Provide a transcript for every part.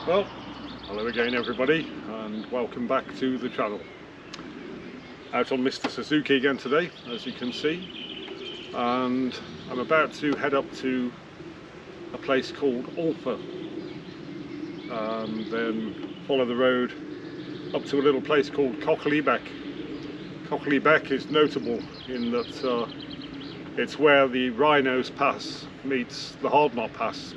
Well, hello again everybody, and welcome back to the channel. Out on Mr. Suzuki again today, as you can see, and I'm about to head up to a place called Alpha and then follow the road up to a little place called Cocklebeck. Cocklebeck is notable in that it's where the Wrynose Pass meets the Knott Pass.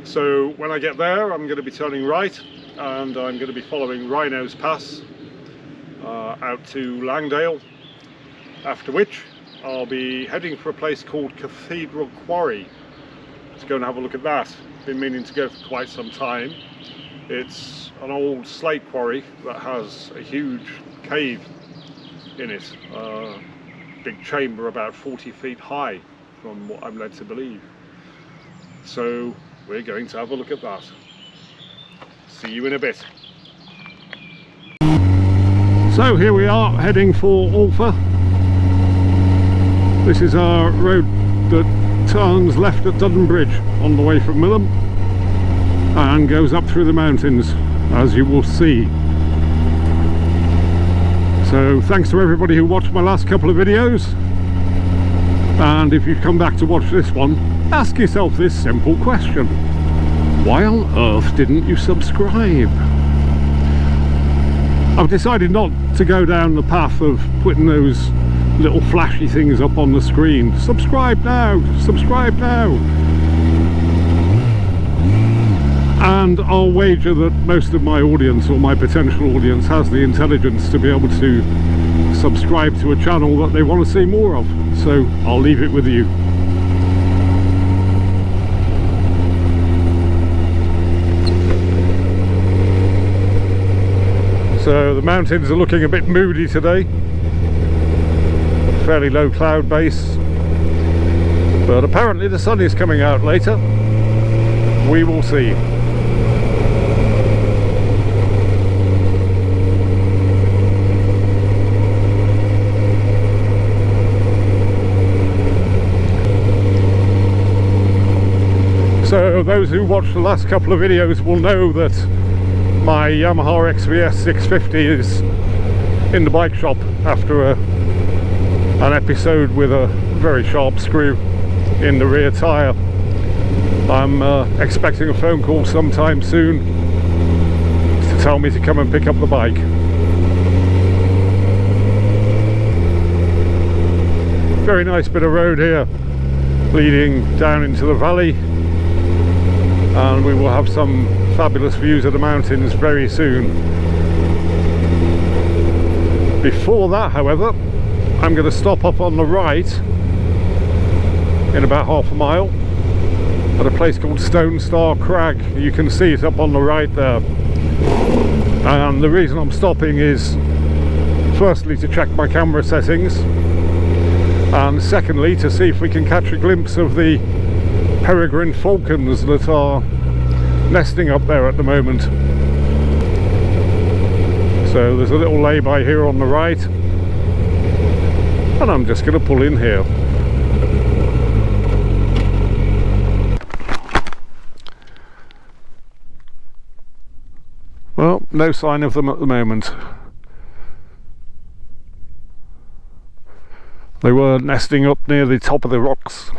So when I get there, I'm going to be turning right and I'm going to be following Wrynose Pass out to Langdale, after which I'll be heading for a place called Cathedral Quarry to go and have a look at that. Been meaning to go for quite some time. It's an old slate quarry that has a huge cave in it, big chamber about 40 feet high from what I'm led to believe. So we're going to have a look at that. See you in a bit. So here we are heading for Alpha. This is our road that turns left at Dudden Bridge on the way from Millom and goes up through the mountains, as you will see. So thanks to everybody who watched my last couple of videos, and if you've come back to watch this one, ask yourself this simple question: why on earth didn't you subscribe? I've decided not to go down the path of putting those little flashy things up on the screen. Subscribe now, subscribe now. And I'll wager that most of my audience, or my potential audience, has the intelligence to be able to subscribe to a channel that they want to see more of. So I'll leave it with you. So the mountains are looking a bit moody today. Fairly low cloud base, but apparently the sun is coming out later. We will see. So those who watched the last couple of videos will know that my Yamaha XVS650 is in the bike shop after an episode with a very sharp screw in the rear tyre. I'm expecting a phone call sometime soon to tell me to come and pick up the bike. Very nice bit of road here leading down into the valley, and we will have some fabulous views of the mountains very soon. Before that, however, I'm going to stop up on the right in about half a mile at a place called Stone Star Crag. You can see it up on the right there, and the reason I'm stopping is firstly to check my camera settings, and secondly to see if we can catch a glimpse of the peregrine falcons that are nesting up there at the moment. So there's a little lay-by here on the right, and I'm just going to pull in here. Well, no sign of them at the moment. They were nesting up near the top of the rocks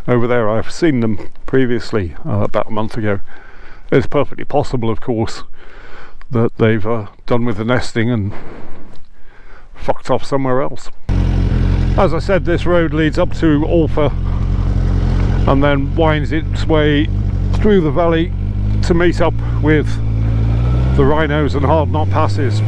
over there. I've seen them previously, about a month ago. It's perfectly possible, of course, that they've done with the nesting and fucked off somewhere else. As I said, this road leads up to Alpha and then winds its way through the valley to meet up with the Wrynose and Knott passes.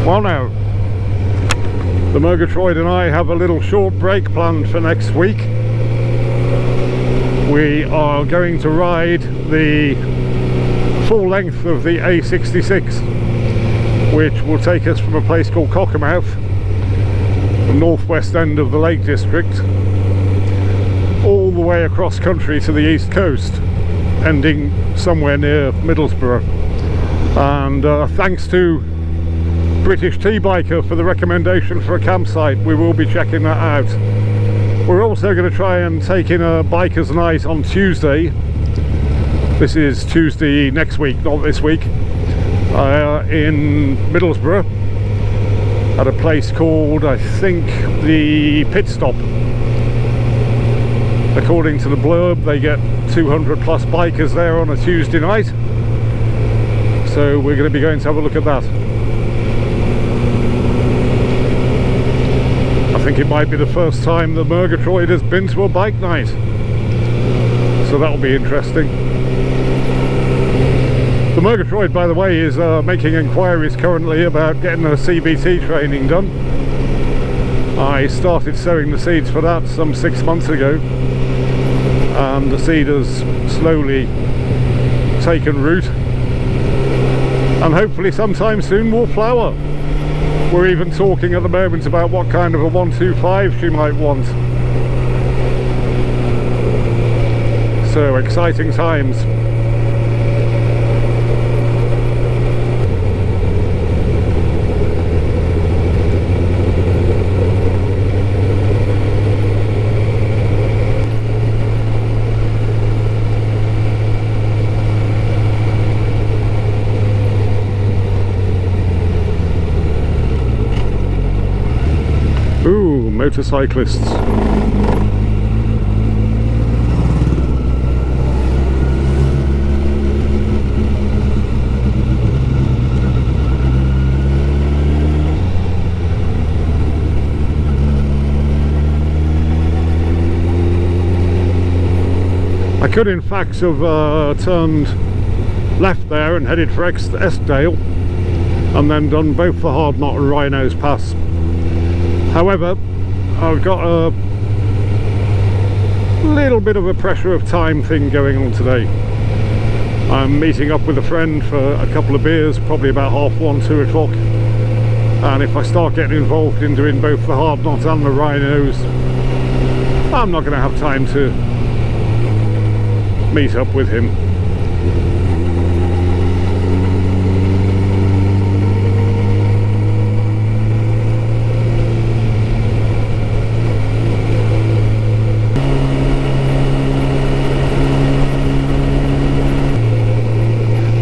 Well now, the Murgatroyd and I have a little short break planned for next week. We are going to ride the full length of the A66, which will take us from a place called Cockermouth, the northwest end of the Lake District, all the way across country to the east coast. ending somewhere near Middlesbrough. And thanks to British T-Biker for the recommendation for a campsite. We will be checking that out. We're also going to try and take in a biker's night on Tuesday. This is Tuesday next week, not this week, in Middlesbrough at a place called, I think, the Pit Stop. According to the blurb, they get 200 plus bikers there on a Tuesday night, so we're going to be going to have a look at that. I think it might be the first time the Murgatroyd has been to a bike night, so that'll be interesting. The Murgatroyd, by the way, is making inquiries currently about getting a CBT training done. I started sowing the seeds for that some 6 months ago, and the seed has slowly taken root, and hopefully sometime soon will flower. We're even talking at the moment about what kind of a 125 she might want. So exciting times. Ooh, motorcyclists. I could in fact have turned left there and headed for Eskdale and then done both the Hard Knott and Wrynose Pass. However, I've got a little bit of a pressure of time thing going on today. I'm meeting up with a friend for a couple of beers, probably about 1:30, 2 o'clock. And if I start getting involved in doing both the Hard Knott and the Wrynose, I'm not going to have time to meet up with him.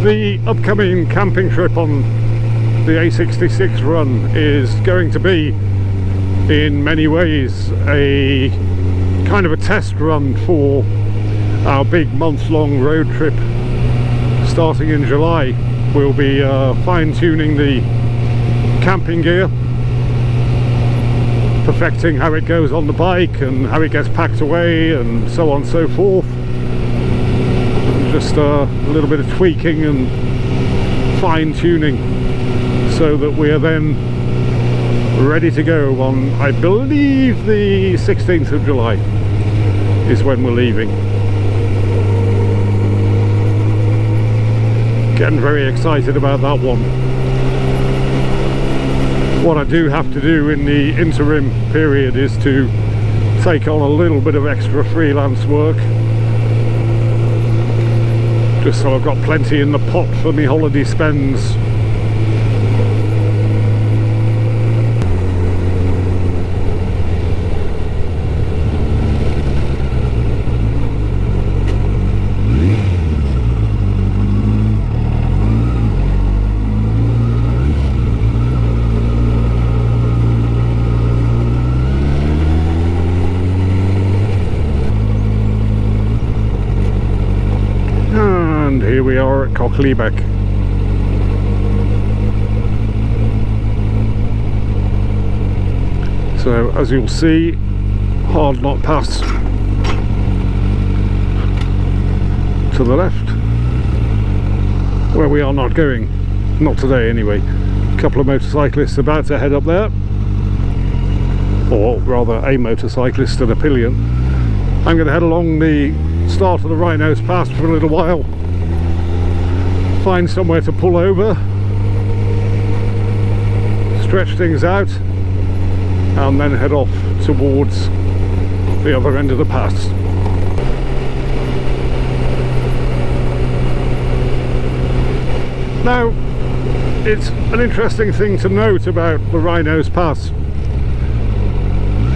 The upcoming camping trip on the A66 run is going to be, in many ways, a kind of a test run for our big month-long road trip starting in July. We'll be fine-tuning the camping gear, perfecting how it goes on the bike and how it gets packed away and so on and so forth. Just a little bit of tweaking and fine-tuning so that we are then ready to go on, I believe, the 16th of July is when we're leaving. Getting very excited about that one. What I do have to do in the interim period is to take on a little bit of extra freelance work, just so I've got plenty in the pot for me holiday spends. Here we are at Cochlebeck. So as you'll see, Hard Knott Pass to the left, where we are not going, not today anyway. A couple of motorcyclists about to head up there, or rather a motorcyclist and a pillion. I'm going to head along the start of the Wrynose Pass for a little while, find somewhere to pull over, stretch things out, and then head off towards the other end of the pass. Now, it's an interesting thing to note about the Wrynose Pass.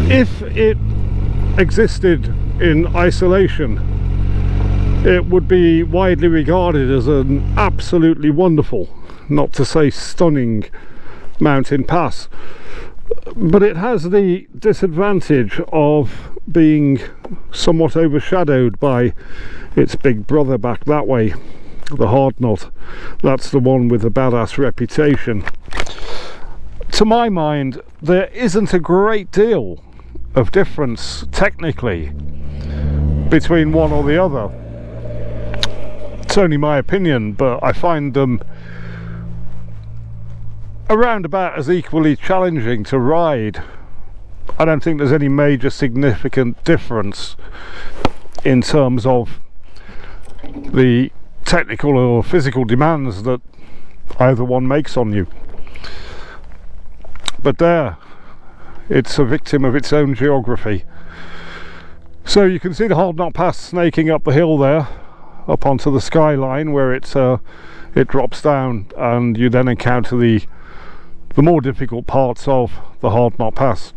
If it existed in isolation, it would be widely regarded as an absolutely wonderful, not to say stunning, mountain pass. But it has the disadvantage of being somewhat overshadowed by its big brother back that way, the Hard Knot. That's the one with a badass reputation. To my mind, there isn't a great deal of difference technically between one or the other. It's only my opinion, but I find them around about as equally challenging to ride. I don't think there's any major significant difference in terms of the technical or physical demands that either one makes on you. But there, it's a victim of its own geography. So you can see the Hard Knot Pass snaking up the hill there, up onto the skyline where it drops down, and you then encounter the more difficult parts of the Hard Knot Pass.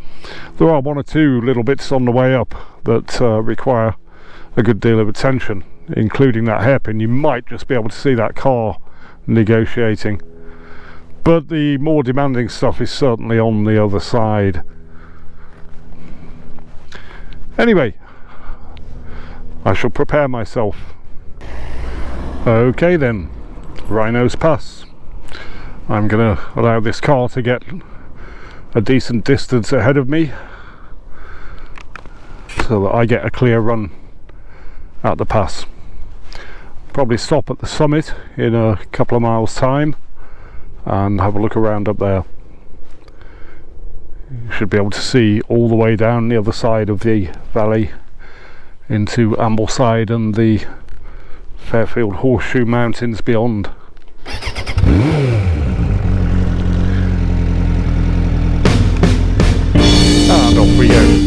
There are one or two little bits on the way up that require a good deal of attention, including that hairpin. You might just be able to see that car negotiating, but the more demanding stuff is certainly on the other side. Anyway, I shall prepare myself. Okay then, Wrynose Pass. I'm going to allow this car to get a decent distance ahead of me so that I get a clear run at the pass. Probably stop at the summit in a couple of miles time and have a look around up there. You should be able to see all the way down the other side of the valley into Ambleside and the Fairfield Horseshoe Mountains beyond. And off we go.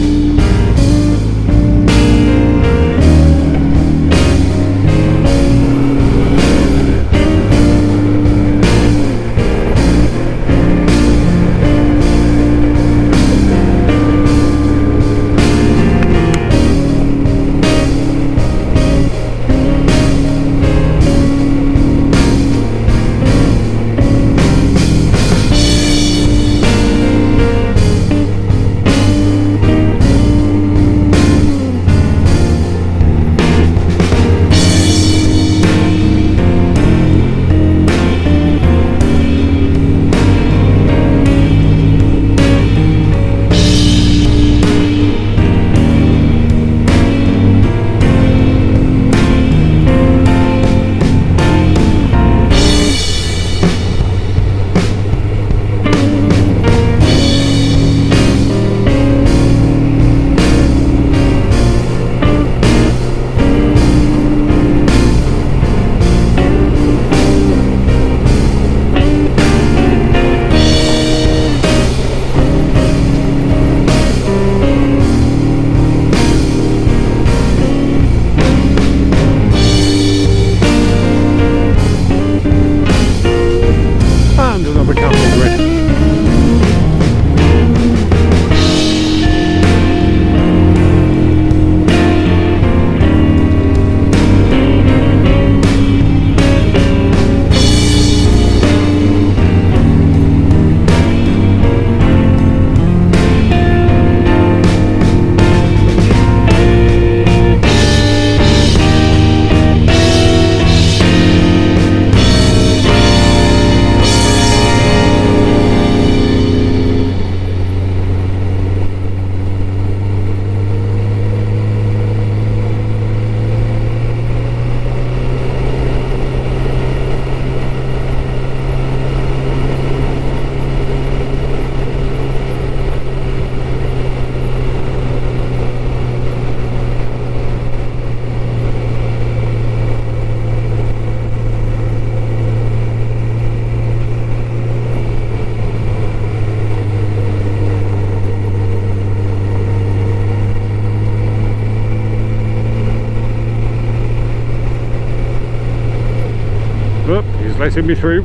up, he's letting me through.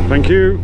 Thank you.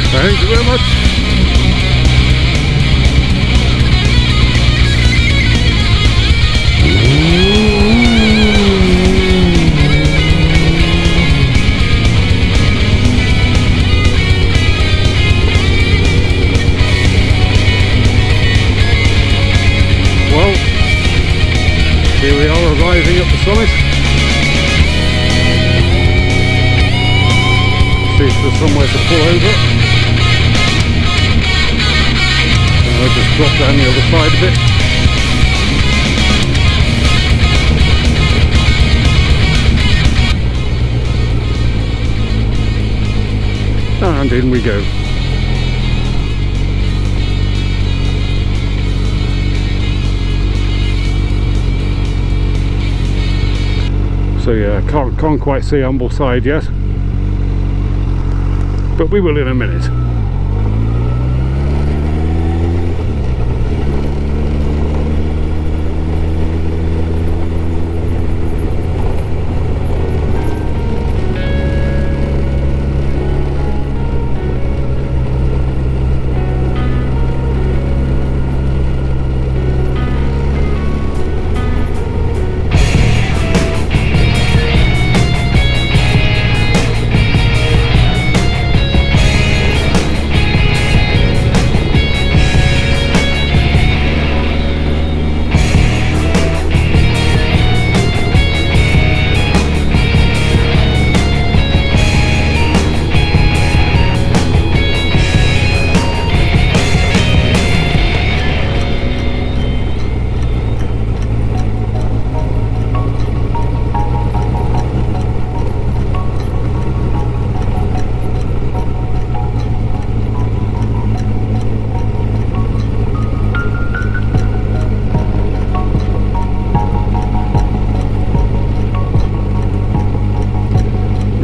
Thank you very much. Well, here we are arriving at the summit. See if there's somewhere to pull over. I'll just drop down the other side a bit. And in we go. So yeah, can't quite see Ambleside yet, but we will in a minute.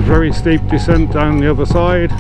Very steep descent down the other side.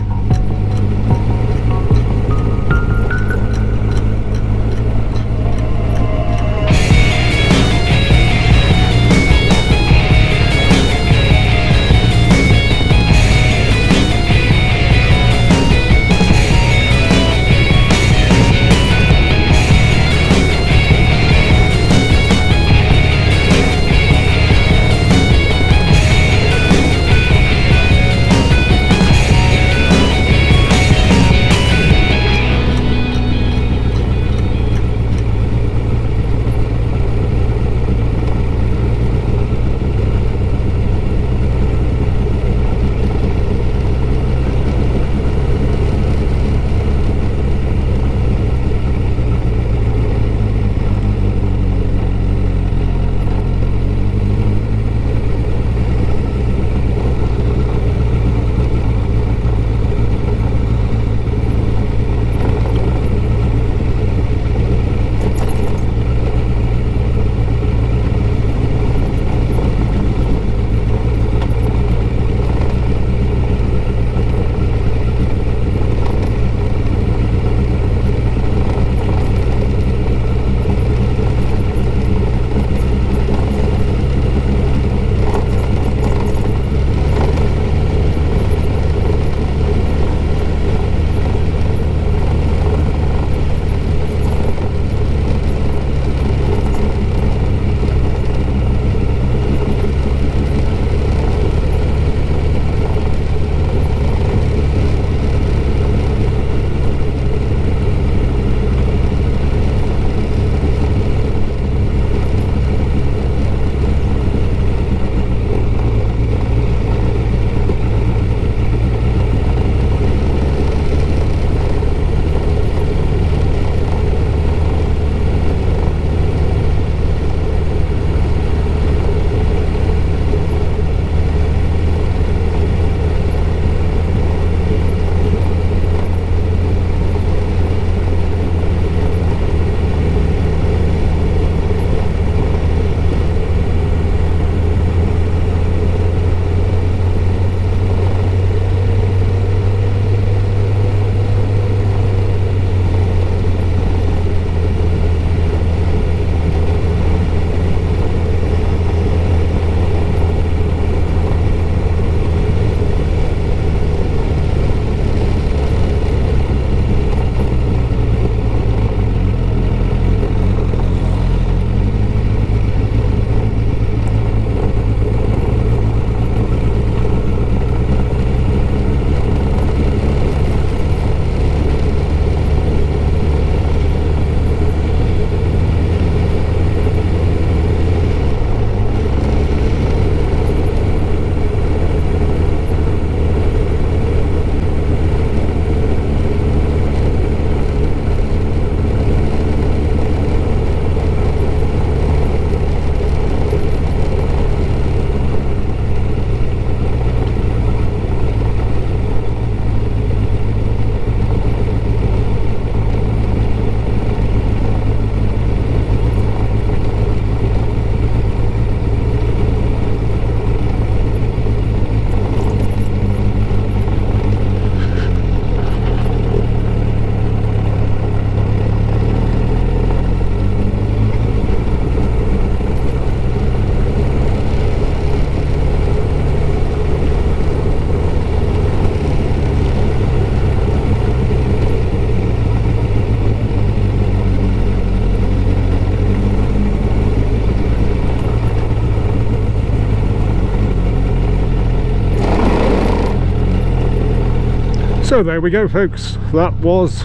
So there we go folks, that was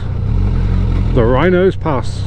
the Wrynose Pass.